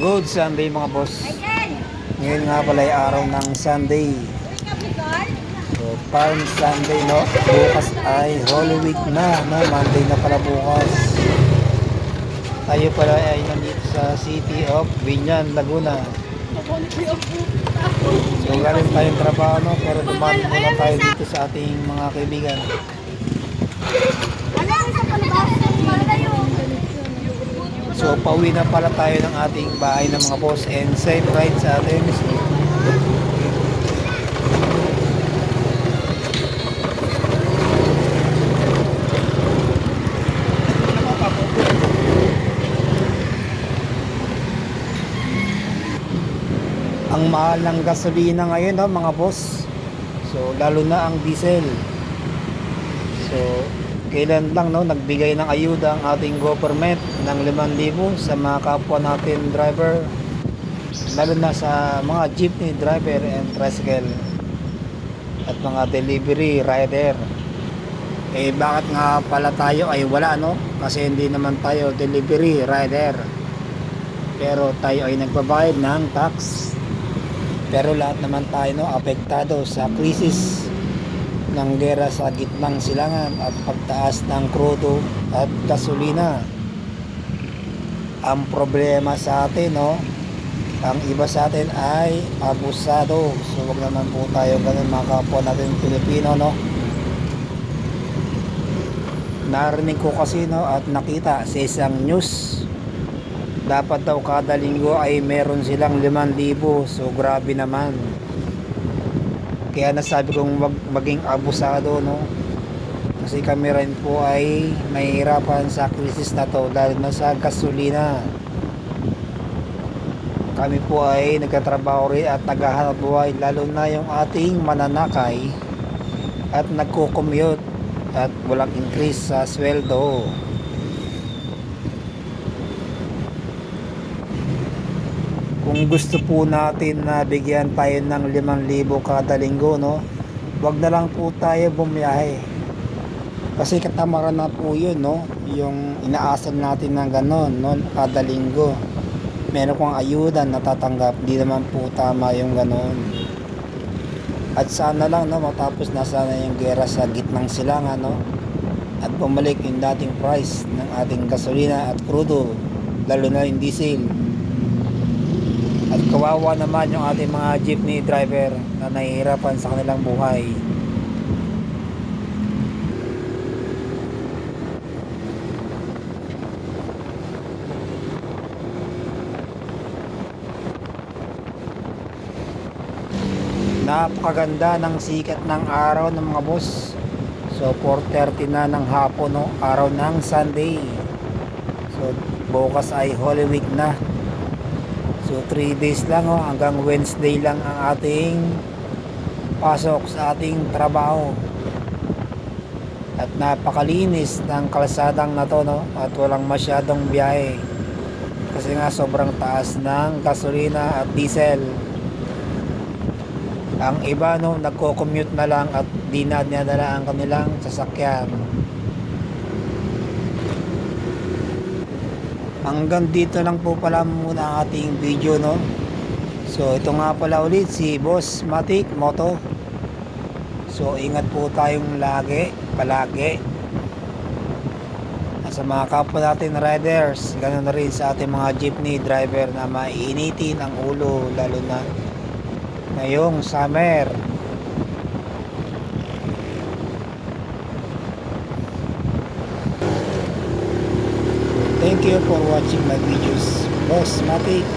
Good Sunday mga boss. Ngayon nga pala ay araw ng Sunday. So, Palm Sunday, no? Bukas ay Holy Week na, no? Monday na pala bukas. Tayo pala ay nandito sa City of Biñan, Laguna. So, galing tayong trabaho, no? Pero dumaan muna tayo dito sa ating mga kaibigan. So, pauwi na pala tayo ng ating bahay ng mga boss, and safe ride sa atin. Ang mahal ng gasolina ngayon, no, mga boss. So, lalo na ang diesel. So, kailan lang, no, nagbigay ng ayuda ang ating government ng 5,000 sa mga kapwa natin driver, lalo na sa mga jeepney driver and tricycle at mga delivery rider. Bakit nga pala tayo ay wala, no? Kasi hindi naman tayo delivery rider, pero tayo ay nagbabayad ng tax. Pero lahat naman tayo, no, apektado sa krisis ng gera sa gitnang silangan at pagtaas ng krudo at gasolina. Ang problema sa atin, no, ang iba sa atin ay abusado. So wag naman po tayo ganun, mga kapwa natin Pilipino, no. Narinig ko kasi, no, at nakita sa isang news, dapat daw kada linggo ay meron silang 5,000. So grabe naman. Kaya nasabi kong wag maging abusado, no, kasi kami rin po ay mahihirapan sa krisis na to, lalo na sa gasolina. Kami po ay nagtatrabaho rin at naghahanap buhay, lalo na yung ating mananakay at nagko-commute at walang increase sa sweldo. Kung gusto po natin na bigyan tayo ng 5,000 kada linggo, no, wag na lang po tayo bumiyahe. Kasi katamaran na po yun, no, yung inaasal natin ng ganon, no, kada linggo. Meron kong ayuda natatanggap, di naman po tama yung ganon. At sana lang, no, matapos na sana yung gera sa gitnang silangan, no, at bumalik yung dating price ng ating gasolina at crudo, lalo na yung diesel. At kawawa naman yung ating mga jeepney driver na nahihirapan sa kanilang buhay. Napakaganda ng sikat ng araw ng mga boss. So 4:30 na ng hapon, no, araw ng Sunday. So bukas ay Holy Week na. So 3 days lang, oh, hanggang Wednesday lang ang ating pasok sa ating trabaho. At napakalinis ng kalsadang na to, no, at walang masyadong biyahe. Kasi nga sobrang taas ng gasolina at diesel. Ang iba, no, nagko-commute na lang at di na dinadala ang kanilang sasakyan. Hanggang dito lang po pala muna ang ating video, no. So ito nga pala ulit si Boss Matic Moto. So ingat po tayong palagi. At sa mga kapwa natin riders, ganoon na rin sa ating mga jeepney driver na maiinitin ang ulo, lalo na ngayong summer. Thank you for watching my videos. Boss Matic.